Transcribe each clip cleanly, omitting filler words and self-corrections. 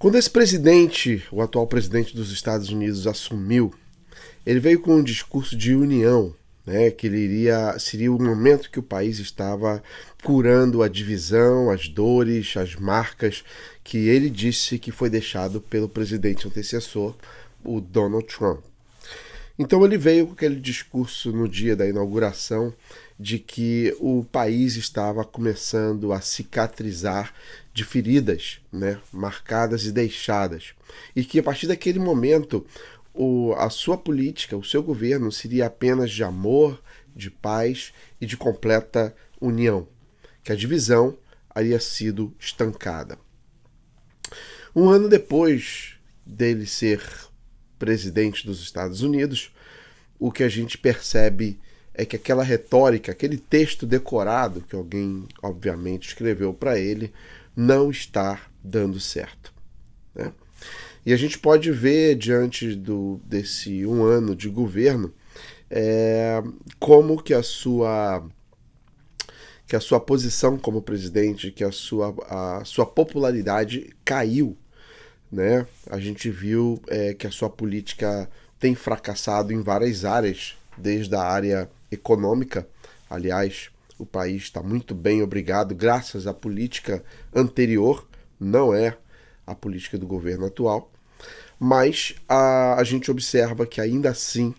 Quando esse presidente, o atual presidente dos Estados Unidos, assumiu, ele veio com um discurso de união, né, que seria o momento que o país estava curando a divisão, as dores, as marcas que ele disse que foi deixado pelo presidente antecessor, o Donald Trump. Então ele veio com aquele discurso no dia da inauguração de que o país estava começando a cicatrizar de feridas, né, marcadas e deixadas. E que a partir daquele momento a sua política, o seu governo seria apenas de amor, de paz e de completa união. Que a divisão haveria sido estancada. Um ano depois dele ser presidente dos Estados Unidos, o que a gente percebe é que aquela retórica, aquele texto decorado que alguém obviamente escreveu para ele, não está dando certo, né? E a gente pode ver diante desse um ano de governo como que a sua posição como presidente, que a sua popularidade caiu, né? A gente viu que a sua política tem fracassado em várias áreas, desde a área econômica. Aliás, o país está muito bem, obrigado, graças à política anterior, não é a política do governo atual. Mas a gente observa que ainda assim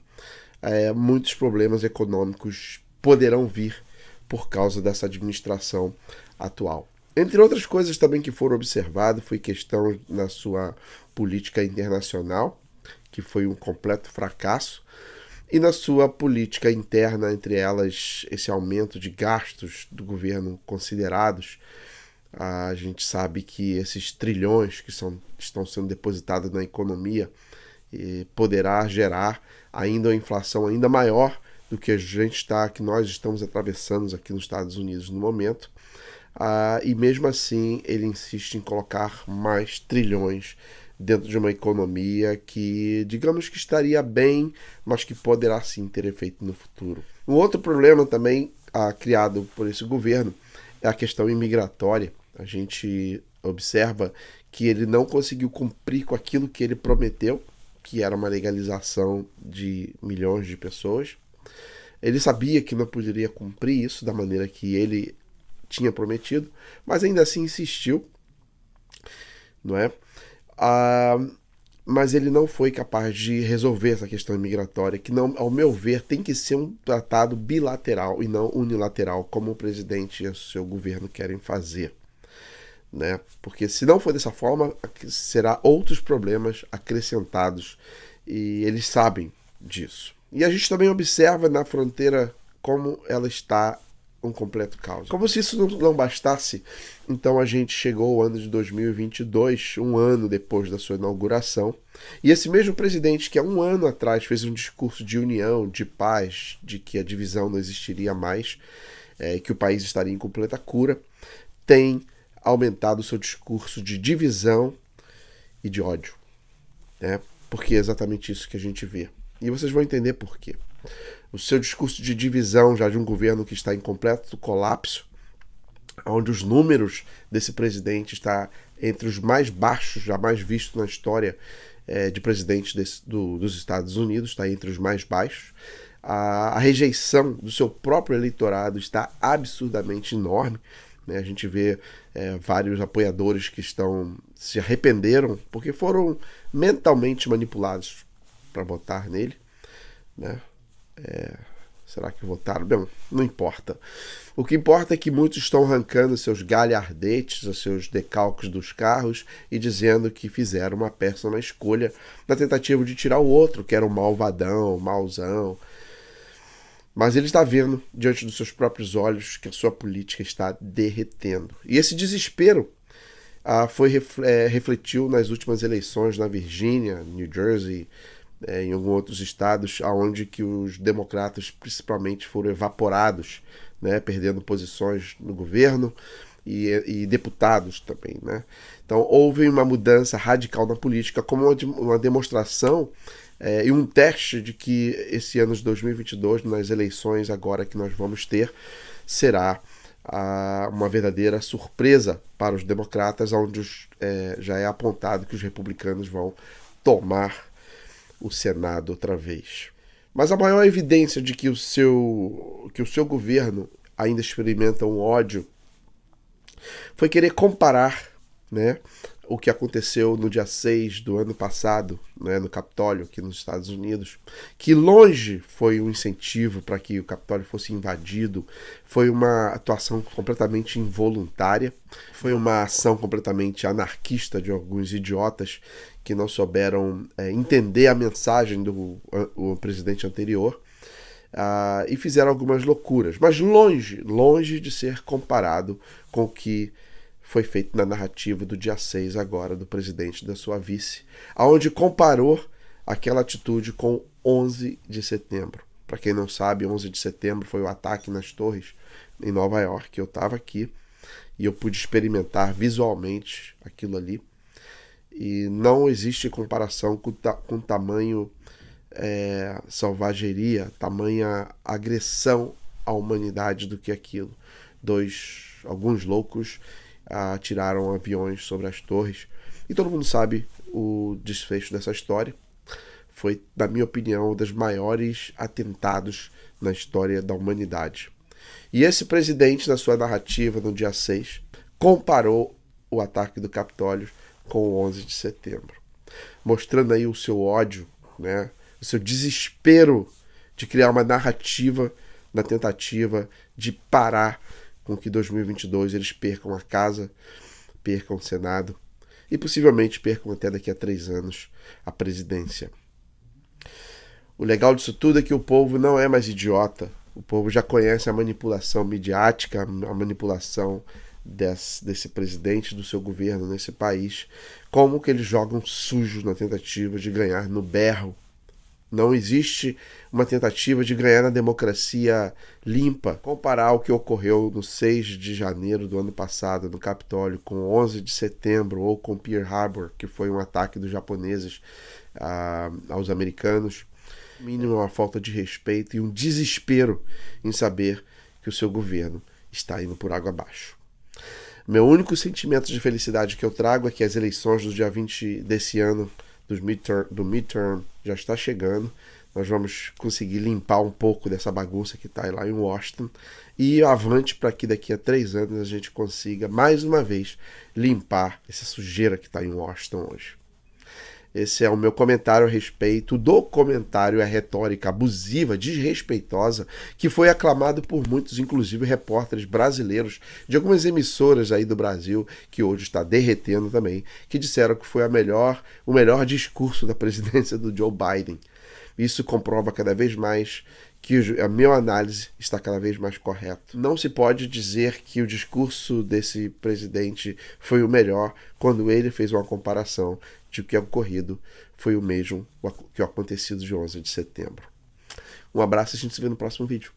muitos problemas econômicos poderão vir por causa dessa administração atual. Entre outras coisas também que foram observadas, foi questão na sua política internacional, que foi um completo fracasso, e na sua política interna, entre elas esse aumento de gastos do governo considerados. A gente sabe que esses trilhões que estão sendo depositados na economia poderá gerar ainda uma inflação ainda maior do que que nós estamos atravessando aqui nos Estados Unidos no momento. E mesmo assim ele insiste em colocar mais trilhões dentro de uma economia que, digamos que estaria bem, mas que poderá sim ter efeito no futuro. Um outro problema também criado por esse governo é a questão imigratória. A gente observa que ele não conseguiu cumprir com aquilo que ele prometeu, que era uma legalização de milhões de pessoas. Ele sabia que não poderia cumprir isso da maneira que ele tinha prometido, mas ainda assim insistiu, não é? Mas ele não foi capaz de resolver essa questão imigratória, que, não, ao meu ver, tem que ser um tratado bilateral e não unilateral, como o presidente e o seu governo querem fazer, né? Porque se não for dessa forma, será outros problemas acrescentados, e eles sabem disso. E a gente também observa na fronteira como ela está um completo caos. Como se isso não bastasse, então a gente chegou ao ano de 2022, um ano depois da sua inauguração, e esse mesmo presidente que há um ano atrás fez um discurso de união, de paz, de que a divisão não existiria mais, que o país estaria em completa cura, tem aumentado o seu discurso de divisão e de ódio, né? Porque é exatamente isso que a gente vê. E vocês vão entender por quê. O seu discurso de divisão já de um governo que está em completo colapso, onde os números desse presidente está entre os mais baixos jamais vistos na história de presidentes dos Estados Unidos, está entre os mais baixos. A rejeição do seu próprio eleitorado está absurdamente enorme, né? A gente vê vários apoiadores que se arrependeram porque foram mentalmente manipulados para votar nele, né? Será que votaram? Bem, não importa. O que importa é que muitos estão arrancando seus galhardetes, os seus decalques dos carros e dizendo que fizeram uma péssima escolha na tentativa de tirar o outro, que era um malvadão, mauzão. Mas ele está vendo, diante dos seus próprios olhos, que a sua política está derretendo. E esse desespero refletiu nas últimas eleições na Virgínia, New Jersey, em alguns outros estados, onde que os democratas principalmente foram evaporados, né, perdendo posições no governo e deputados também, né? Então houve uma mudança radical na política como uma demonstração e um teste de que esse ano de 2022, nas eleições agora que nós vamos ter, será uma verdadeira surpresa para os democratas, onde já é apontado que os republicanos vão tomar o Senado outra vez. Mas a maior evidência de que o seu governo ainda experimenta um ódio foi querer comparar, né, o que aconteceu no dia 6 do ano passado, né, no Capitólio, aqui nos Estados Unidos, que longe foi um incentivo para que o Capitólio fosse invadido, foi uma atuação completamente involuntária, foi uma ação completamente anarquista de alguns idiotas que não souberam entender a mensagem do presidente anterior, e fizeram algumas loucuras, mas longe de ser comparado com o que foi feito na narrativa do dia 6 agora, do presidente e da sua vice, aonde comparou aquela atitude com 11 de setembro. Para quem não sabe, 11 de setembro foi o ataque nas torres em Nova York. Eu estava aqui e eu pude experimentar visualmente aquilo ali. E não existe comparação com tamanho selvageria, tamanha agressão à humanidade do que aquilo. Alguns loucos atiraram aviões sobre as torres e todo mundo sabe o desfecho dessa história. Foi, na minha opinião, um dos maiores atentados na história da humanidade. E esse presidente, na sua narrativa no dia 6, comparou o ataque do Capitólio com o 11 de setembro, mostrando aí o seu ódio, né, o seu desespero de criar uma narrativa na tentativa de parar com que 2022 eles percam a casa, percam o Senado e possivelmente percam até daqui a 3 anos a presidência. O legal disso tudo é que o povo não é mais idiota. O povo já conhece a manipulação midiática, a manipulação desse presidente, do seu governo nesse país, como que eles jogam sujo na tentativa de ganhar no berro. Não existe uma tentativa de ganhar na democracia limpa. Comparar o que ocorreu no 6 de janeiro do ano passado no Capitólio com 11 de setembro ou com Pearl Harbor, que foi um ataque dos japoneses aos americanos, mínimo uma falta de respeito e um desespero em saber que o seu governo está indo por água abaixo. Meu único sentimento de felicidade que eu trago é que as eleições do dia 20 desse ano, do midterm, já está chegando. Nós vamos conseguir limpar um pouco dessa bagunça que está lá em Washington e avante para que daqui a 3 anos a gente consiga, mais uma vez, limpar essa sujeira que está em Washington hoje. Esse é o meu comentário a respeito do comentário, a retórica abusiva, desrespeitosa, que foi aclamado por muitos, inclusive repórteres brasileiros de algumas emissoras aí do Brasil, que hoje está derretendo também, que disseram que foi o melhor discurso da presidência do Joe Biden. Isso comprova cada vez mais que a minha análise está cada vez mais correta. Não se pode dizer que o discurso desse presidente foi o melhor quando ele fez uma comparação de que o ocorrido foi o mesmo que o acontecido de 11 de setembro. Um abraço e a gente se vê no próximo vídeo.